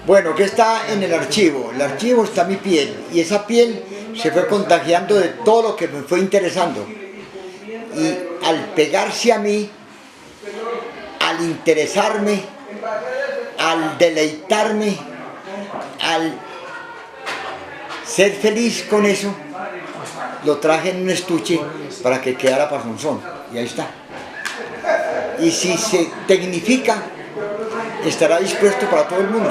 Bueno, ¿qué está en el archivo? El archivo está mi piel, y esa piel se fue contagiando de todo lo que me fue interesando. Y al pegarse a mí, al interesarme, al deleitarme, al ser feliz con eso, lo traje en un estuche para que quedara pasonzón, y ahí está. Y si se tecnifica, estará dispuesto para todo el mundo,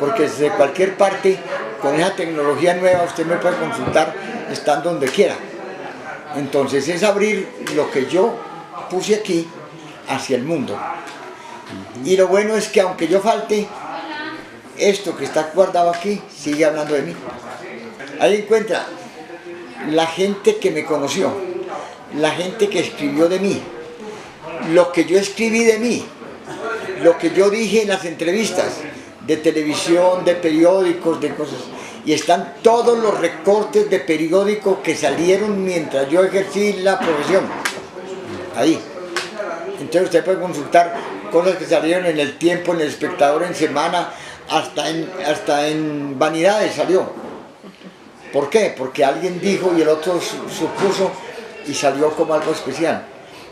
porque desde cualquier parte, con esa tecnología nueva, usted me puede consultar estando donde quiera. Entonces es abrir lo que yo puse aquí hacia el mundo. Y lo bueno es que aunque yo falte, esto que está guardado aquí sigue hablando de mí. Ahí encuentra la gente que me conoció, la gente que escribió de mí, lo que yo escribí de mí, lo que yo dije en las entrevistas de televisión, de periódicos, de cosas. Y están todos los recortes de periódico que salieron mientras yo ejercí la profesión. Ahí. Entonces usted puede consultar cosas que salieron en El Tiempo, en El Espectador, en Semana, hasta en Vanidades salió. ¿Por qué? Porque alguien dijo y el otro supuso y salió como algo especial.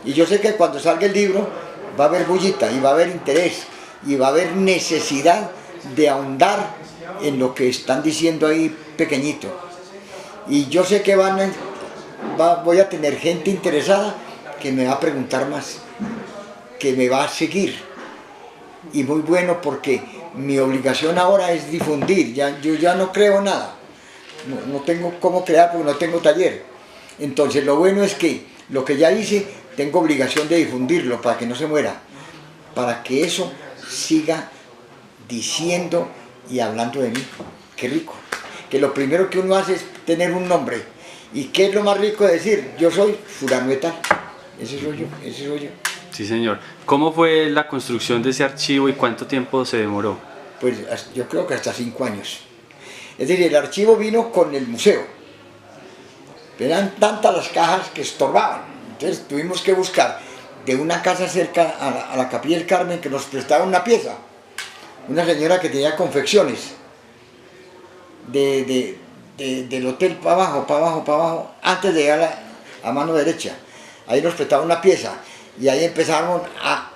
Y yo sé que cuando salga el libro va a haber bullita y va a haber interés y va a haber necesidad de ahondar en lo que están diciendo ahí pequeñito. Y yo sé que voy a tener gente interesada que me va a preguntar más, que me va a seguir. Y muy bueno, porque mi obligación ahora es difundir. Yo ya no creo nada, no tengo cómo crear porque no tengo taller. Entonces lo bueno es que lo que ya hice, tengo obligación de difundirlo para que no se muera, para que eso siga diciendo y hablando de mí. Qué rico, que lo primero que uno hace es tener un nombre. ¿Y qué es lo más rico de decir? Yo soy fulano de tal, ese soy yo, ese soy yo. Sí, señor. ¿Cómo fue la construcción de ese archivo y cuánto tiempo se demoró? Pues yo creo que hasta 5 años. Es decir, el archivo vino con el museo. Eran tantas las cajas que estorbaban. Entonces tuvimos que buscar de una casa cerca a la Capilla del Carmen que nos prestaba una pieza. Una señora que tenía confecciones del hotel para abajo, antes de llegar a mano derecha. Ahí nos prestaba una pieza y ahí empezamos a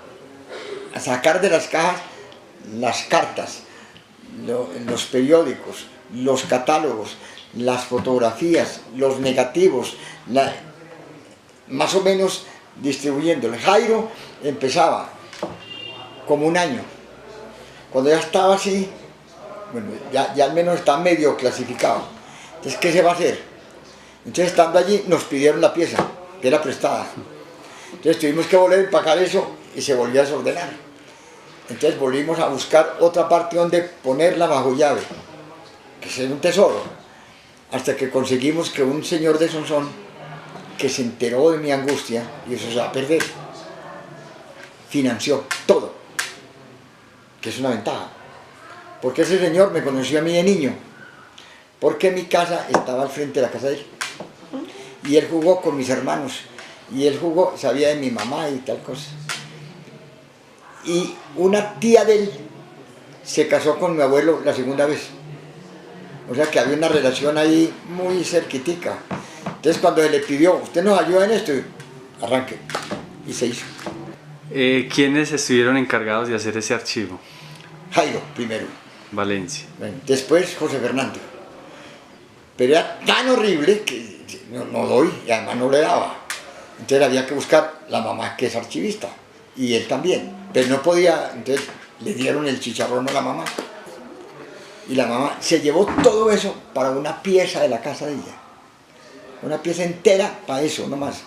sacar de las cajas las cartas, los periódicos, los catálogos, las fotografías, los negativos, más o menos distribuyendo. El Jairo empezaba como un año. Cuando ya estaba así, bueno, ya al menos está medio clasificado. Entonces, ¿qué se va a hacer? Entonces, estando allí, nos pidieron la pieza, que era prestada. Entonces, tuvimos que volver a empacar eso y se volvió a desordenar. Entonces, volvimos a buscar otra parte donde ponerla bajo llave, que es un tesoro. Hasta que conseguimos que un señor de Sonsón, que se enteró de mi angustia, y eso se va a perder, financió todo. Que es una ventaja, porque ese señor me conoció a mí de niño, porque mi casa estaba al frente de la casa de él, y él jugó con mis hermanos, y él sabía de mi mamá y tal cosa, y una tía de él se casó con mi abuelo la segunda vez, o sea que había una relación ahí muy cerquitica. Entonces cuando él le pidió, ¿usted nos ayuda en esto? Arranque, y se hizo. ¿Quiénes estuvieron encargados de hacer ese archivo? Jairo primero. Valencia. Bueno, después José Fernando. Pero era tan horrible que no doy, y además no le daba. Entonces había que buscar la mamá, que es archivista, y él también. Pero no podía, entonces le dieron el chicharrón a la mamá. Y la mamá se llevó todo eso para una pieza de la casa de ella. Una pieza entera para eso, nomás.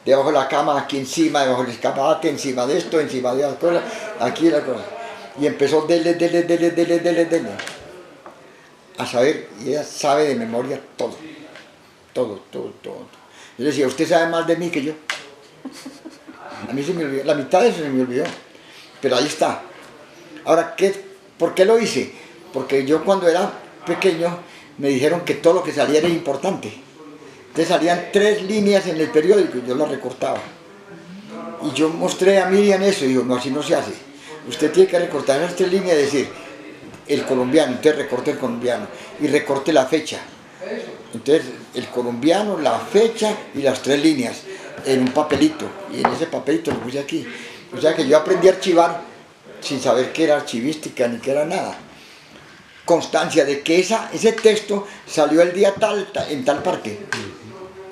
Debajo de la cama, aquí encima, debajo del escaparate, encima de esto, encima de las cosas, aquí la cosa. Y empezó dele. A saber, y ella sabe de memoria todo. Yo decía, usted sabe más de mí que yo. A mí se me olvidó, la mitad de eso se me olvidó. Pero ahí está. Ahora, ¿por qué lo hice? Porque yo cuando era pequeño me dijeron que todo lo que salía era importante. Entonces salían 3 líneas en el periódico y yo las recortaba. Y yo mostré a Miriam eso y digo, no, así no se hace. Usted tiene que recortar esas 3 líneas y decir, el colombiano, entonces recorte el colombiano y recorte la fecha. Entonces el colombiano, la fecha y las 3 líneas en un papelito, y en ese papelito lo puse aquí. O sea que yo aprendí a archivar sin saber qué era archivística ni qué era nada. Constancia de que ese texto salió el día tal, en tal parte.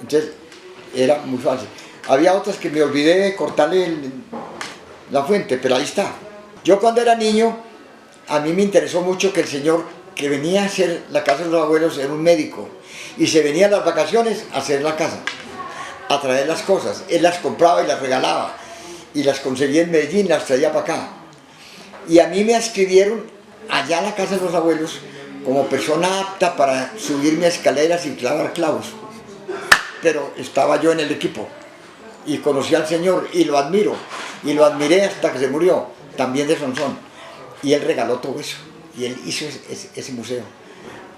Entonces era muy fácil. Había otras que me olvidé de cortarle la fuente, pero ahí está. Yo cuando era niño, a mí me interesó mucho que el señor que venía a hacer la casa de los abuelos era un médico y se venía a las vacaciones a hacer la casa, a traer las cosas. Él las compraba y las regalaba y las conseguía en Medellín, las traía para acá. Y a mí me adscribieron allá a la casa de los abuelos como persona apta para subirme a escaleras y clavar clavos. Pero estaba yo en el equipo y conocí al señor y lo admiro y lo admiré hasta que se murió, también de Sonsón, y él regaló todo eso y él hizo ese museo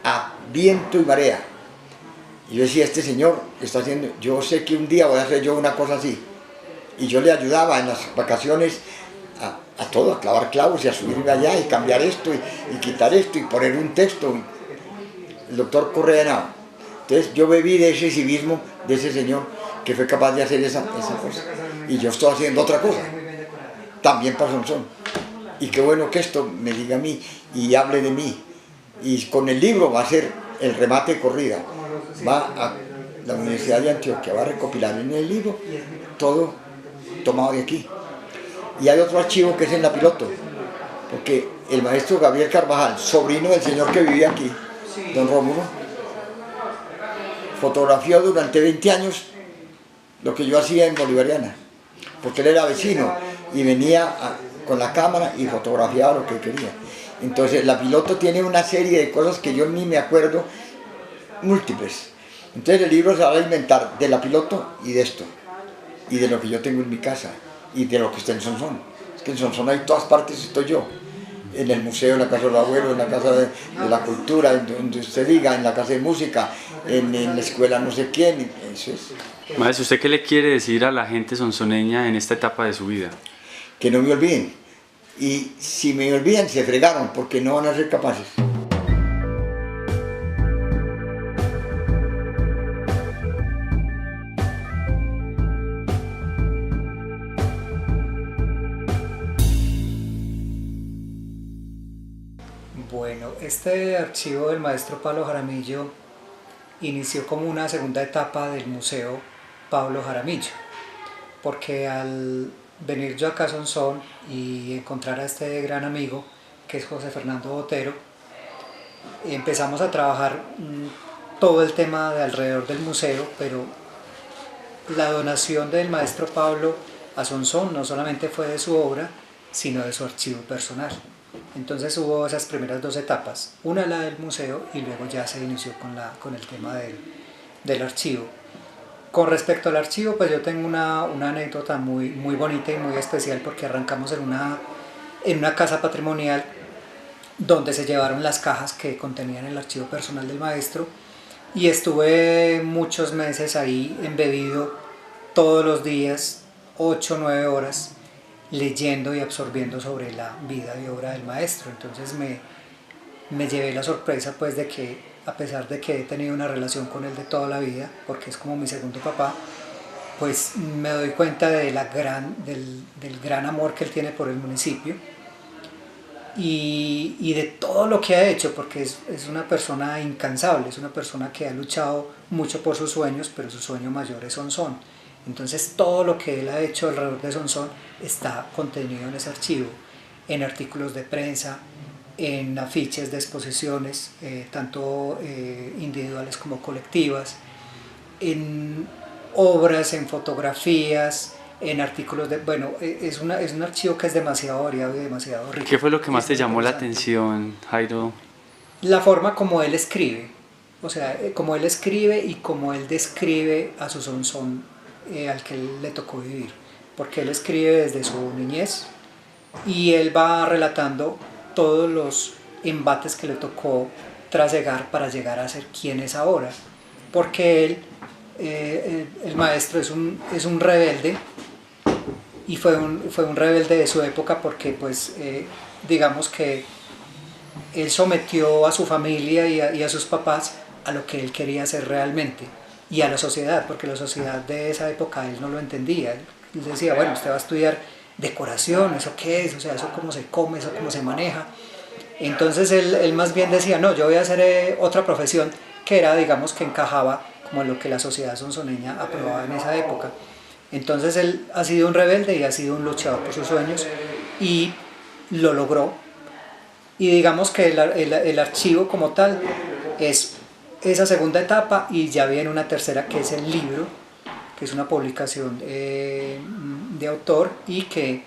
a viento y marea. Y yo decía, este señor está haciendo, yo sé que un día voy a hacer yo una cosa así, y yo le ayudaba en las vacaciones a todo, a clavar clavos y a subirme allá y cambiar esto y quitar esto y poner un texto. El doctor Correa Henao. Entonces yo bebí de ese civismo de ese señor que fue capaz de hacer esa cosa. Y yo estoy haciendo otra cosa, también para Sonsón. Y qué bueno que esto me diga a mí y hable de mí. Y con el libro va a ser el remate de corrida. Va a la Universidad de Antioquia, va a recopilar en el libro todo tomado de aquí. Y hay otro archivo que es en La Piloto, porque el maestro Gabriel Carvajal, sobrino del señor que vivía aquí, don Rómulo, fotografió durante 20 años lo que yo hacía en Bolivariana, porque él era vecino y venía con la cámara y fotografiaba lo que quería. Entonces La Piloto tiene una serie de cosas que yo ni me acuerdo, múltiples. Entonces el libro se va a inventar de La Piloto y de esto, y de lo que yo tengo en mi casa, y de lo que está en Sonsón. Es que en Sonsón hay todas partes, estoy yo. En el museo, en la casa de los abuelos, en la casa de la cultura, donde usted diga, en la casa de música, en la escuela no sé quién, eso es. Maestro, ¿usted qué le quiere decir a la gente sonsoneña en esta etapa de su vida? Que no me olviden. Y si me olvidan, se fregaron, porque no van a ser capaces. Bueno, este archivo del maestro Pablo Jaramillo inició como una segunda etapa del Museo Pablo Jaramillo, porque al venir yo acá a Sonsón y encontrar a este gran amigo, que es José Fernando Botero, empezamos a trabajar todo el tema de alrededor del museo, pero la donación del maestro Pablo a Sonsón no solamente fue de su obra, sino de su archivo personal. Entonces hubo esas primeras 2 etapas, una la del museo y luego ya se inició con el tema del archivo. Con respecto al archivo, pues yo tengo una anécdota muy bonita y muy especial, porque arrancamos en una casa patrimonial donde se llevaron las cajas que contenían el archivo personal del maestro, y estuve muchos meses ahí embebido todos los días, 8 o 9 horas, leyendo y absorbiendo sobre la vida y obra del maestro. Entonces me llevé la sorpresa, pues, de que a pesar de que he tenido una relación con él de toda la vida, porque es como mi segundo papá, pues me doy cuenta de del gran amor que él tiene por el municipio y de todo lo que ha hecho, porque es una persona incansable, es una persona que ha luchado mucho por sus sueños, pero su sueño mayor es Sonsón. Entonces todo lo que él ha hecho alrededor de Sonsón está contenido en ese archivo, en artículos de prensa, en afiches de exposiciones, tanto individuales como colectivas, en obras, en fotografías, en artículos de... Bueno, es un archivo que es demasiado variado y demasiado rico. ¿Qué fue lo que más te llamó la atención, Jairo? La forma como él escribe, o sea, como él escribe y como él describe a su Sonsón al que le tocó vivir, porque él escribe desde su niñez y él va relatando todos los embates que le tocó trasegar para llegar a ser quien es ahora, porque él, el maestro es un rebelde, y fue un rebelde de su época, porque pues digamos que él sometió a su familia y a sus papás a lo que él quería hacer realmente y a la sociedad, porque la sociedad de esa época él no lo entendía. Él decía, bueno, usted va a estudiar decoración, ¿eso qué es? O sea, ¿eso cómo se come? ¿Eso cómo se maneja? Entonces él más bien decía, no, yo voy a hacer otra profesión que era, digamos, que encajaba como en lo que la sociedad sonsoneña aprobaba en esa época. Entonces él ha sido un rebelde y ha sido un luchador por sus sueños y lo logró. Y digamos que el archivo como tal es esa segunda etapa y ya viene una tercera que es el libro, que es una publicación de autor y que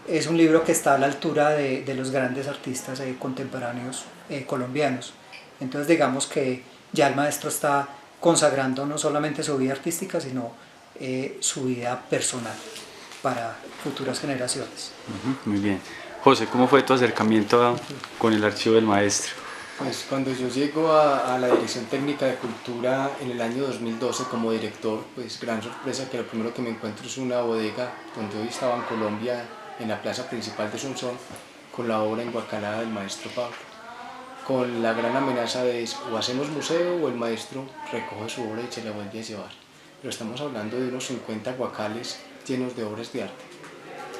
es un libro que está a la altura de los grandes artistas contemporáneos colombianos. Entonces digamos que ya el maestro está consagrando no solamente su vida artística, sino su vida personal para futuras generaciones. Muy bien. José, ¿cómo fue tu acercamiento con el archivo del maestro? Pues cuando yo llego a la Dirección Técnica de Cultura en el año 2012 como director, pues gran sorpresa que lo primero que me encuentro es una bodega donde hoy estaba en Colombia, en la plaza principal de Sonsón, con la obra enguacalada del maestro Pablo, con la gran amenaza de o hacemos museo o el maestro recoge su obra y se la vuelve a llevar. Pero estamos hablando de unos 50 guacales llenos de obras de arte,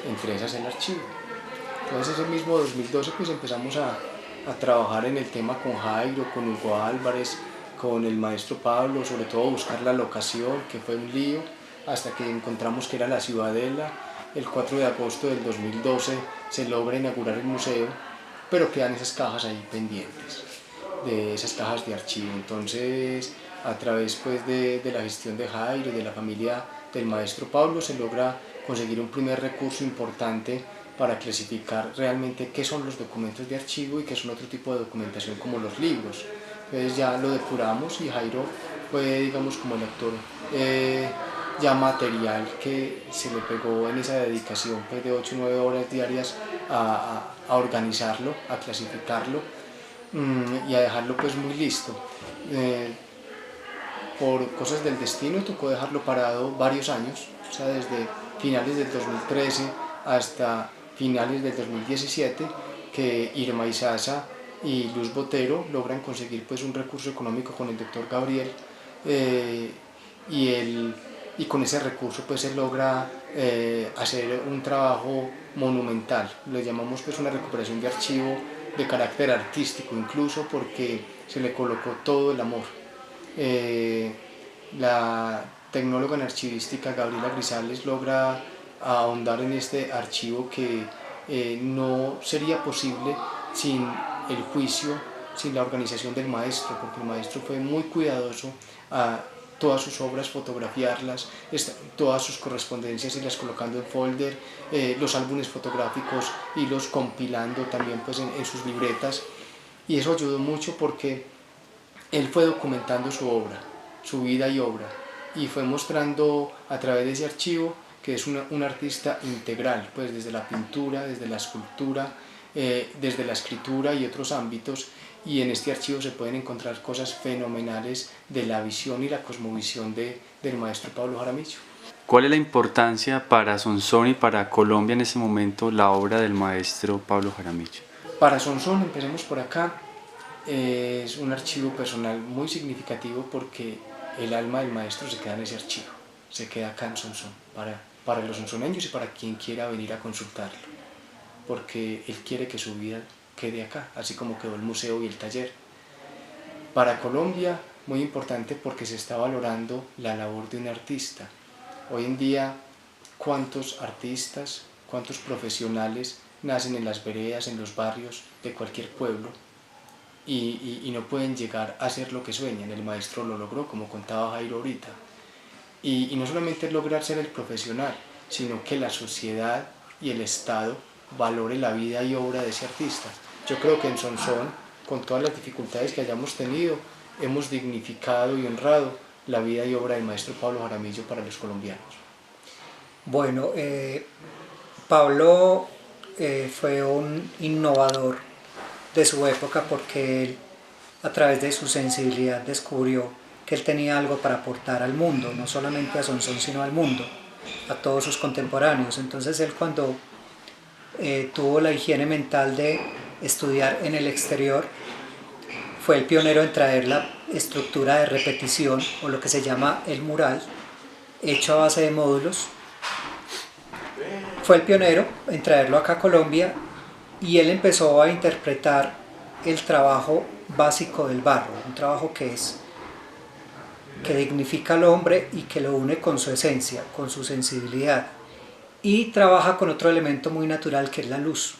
entre esas el archivo. Entonces ese mismo 2012 pues empezamos a trabajar en el tema con Jairo, con Hugo Álvarez, con el maestro Pablo, sobre todo buscar la locación, que fue un lío, hasta que encontramos que era la Ciudadela. El 4 de agosto del 2012 se logra inaugurar el museo, pero quedan esas cajas ahí pendientes, de esas cajas de archivo. Entonces, a través pues, de la gestión de Jairo y de la familia del maestro Pablo, se logra conseguir un primer recurso importante para clasificar realmente qué son los documentos de archivo y qué son otro tipo de documentación como los libros. Entonces ya lo depuramos y Jairo fue, digamos, como el actor ya material que se le pegó en esa dedicación pues, de 8 o 9 horas diarias a organizarlo, a clasificarlo y a dejarlo pues muy listo. Por cosas del destino tocó dejarlo parado varios años, o sea, desde finales del 2013 hasta finales del 2017, que Irma Izaza y Luz Botero logran conseguir pues, un recurso económico con el doctor Gabriel y con ese recurso pues, se logra hacer un trabajo monumental. Lo llamamos pues, una recuperación de archivo de carácter artístico incluso porque se le colocó todo el amor. La tecnóloga en archivística Gabriela Grisales logra ahondar en este archivo que no sería posible sin el juicio, sin la organización del maestro, porque el maestro fue muy cuidadoso a todas sus obras, fotografiarlas, todas sus correspondencias irlas colocando en folder, los álbumes fotográficos y los compilando también pues, en sus libretas, y eso ayudó mucho porque él fue documentando su obra, su vida y obra, y fue mostrando a través de ese archivo que es un artista integral, pues desde la pintura, desde la escultura, desde la escritura y otros ámbitos, y en este archivo se pueden encontrar cosas fenomenales de la visión y la cosmovisión del maestro Pablo Jaramillo. ¿Cuál es la importancia para Sonsón y para Colombia en ese momento la obra del maestro Pablo Jaramillo? Para Sonsón, empecemos por acá, es un archivo personal muy significativo porque el alma del maestro se queda en ese archivo, se queda acá en Sonsón, para los sonsoneños y para quien quiera venir a consultarlo, porque él quiere que su vida quede acá, así como quedó el museo y el taller. Para Colombia, muy importante porque se está valorando la labor de un artista. Hoy en día, ¿cuántos artistas, cuántos profesionales nacen en las veredas, en los barrios de cualquier pueblo y no pueden llegar a ser lo que sueñan? El maestro lo logró, como contaba Jairo ahorita. Y no solamente lograr ser el profesional, sino que la sociedad y el Estado valore la vida y obra de ese artista. Yo creo que en Sonsón, con todas las dificultades que hayamos tenido, hemos dignificado y honrado la vida y obra del maestro Pablo Jaramillo para los colombianos. Bueno, Pablo fue un innovador de su época porque él, a través de su sensibilidad, descubrió que él tenía algo para aportar al mundo, no solamente a Sonsón, sino al mundo, a todos sus contemporáneos. Entonces él cuando tuvo la higiene mental de estudiar en el exterior. Fue el pionero en traer la estructura de repetición, o lo que se llama el mural, hecho a base de módulos. Fue el pionero en traerlo acá a Colombia, y él empezó a interpretar el trabajo básico del barro, un trabajo que dignifica al hombre y que lo une con su esencia, con su sensibilidad, y trabaja con otro elemento muy natural que es la luz.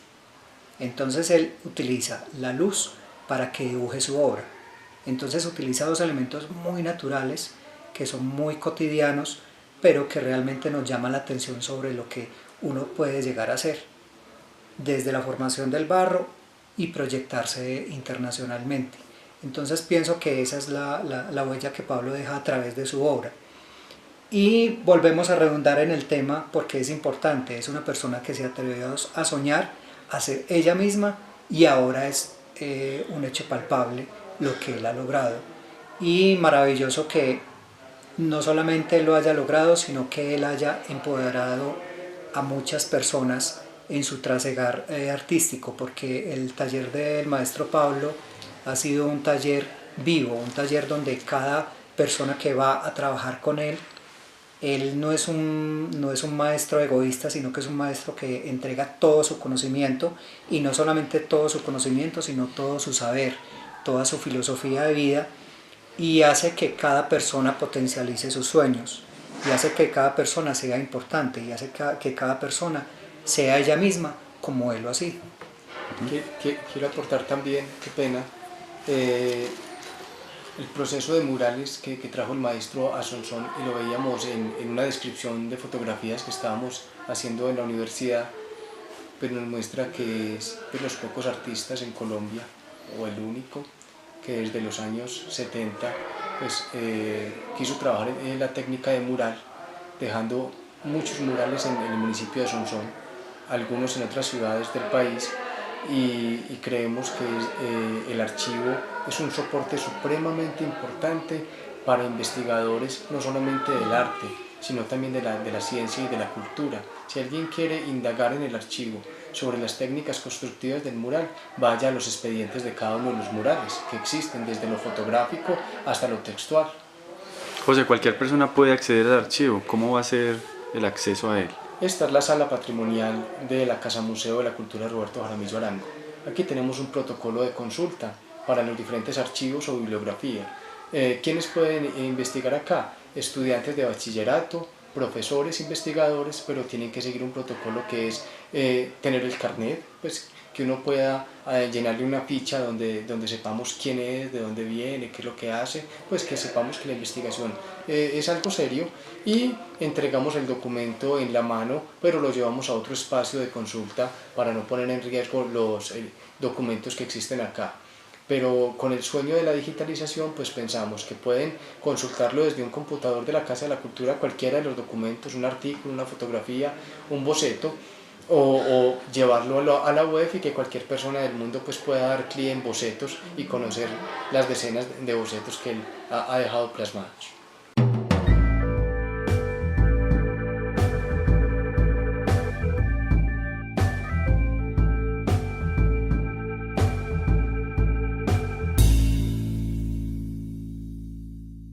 Entonces él utiliza la luz para que dibuje su obra. Entonces utiliza dos elementos muy naturales, que son muy cotidianos, pero que realmente nos llaman la atención sobre lo que uno puede llegar a hacer, desde la formación del barro y proyectarse internacionalmente. Entonces pienso que esa es la huella que Pablo deja a través de su obra. Y volvemos a redundar en el tema porque es importante, es una persona que se atrevió a soñar, a ser ella misma, y ahora es un hecho palpable lo que él ha logrado. Y maravilloso que no solamente lo haya logrado, sino que él haya empoderado a muchas personas en su trasegar artístico, porque el taller del maestro Pablo ha sido un taller vivo, un taller donde cada persona que va a trabajar con él no es un maestro egoísta, sino que es un maestro que entrega todo su conocimiento, y no solamente todo su conocimiento, sino todo su saber, toda su filosofía de vida, y hace que cada persona potencialice sus sueños, y hace que cada persona sea importante, y hace que cada persona sea ella misma como él lo ha sido. Quiero aportar también, qué pena, el proceso de murales que trajo el maestro a Sonsón, y lo veíamos en una descripción de fotografías que estábamos haciendo en la universidad, pero nos muestra que es de los pocos artistas en Colombia, o el único, que desde los años 70 pues, quiso trabajar en la técnica de mural, dejando muchos murales en el municipio de Sonsón, algunos en otras ciudades del país, y creemos que el archivo es un soporte supremamente importante para investigadores, no solamente del arte, sino también de la ciencia y de la cultura. Si alguien quiere indagar en el archivo sobre las técnicas constructivas del mural, vaya a los expedientes de cada uno de los murales que existen, desde lo fotográfico hasta lo textual. José, cualquier persona puede acceder al archivo. ¿Cómo va a ser el acceso a él? Esta es la sala patrimonial de la Casa Museo de la Cultura Roberto Jaramillo Arango. Aquí tenemos un protocolo de consulta para los diferentes archivos o bibliografía. ¿Quiénes pueden investigar acá? Estudiantes de bachillerato, profesores, investigadores, pero tienen que seguir un protocolo que es tener el carnet, pues que uno pueda llenarle una ficha donde sepamos quién es, de dónde viene, qué es lo que hace, pues que sepamos que la investigación es algo serio, y entregamos el documento en la mano, pero lo llevamos a otro espacio de consulta para no poner en riesgo los documentos que existen acá. Pero con el sueño de la digitalización, pues pensamos que pueden consultarlo desde un computador de la Casa de la Cultura, cualquiera de los documentos, un artículo, una fotografía, un boceto, o llevarlo a la web, y que cualquier persona del mundo pues pueda dar clic en bocetos y conocer las decenas de bocetos que él ha dejado plasmados.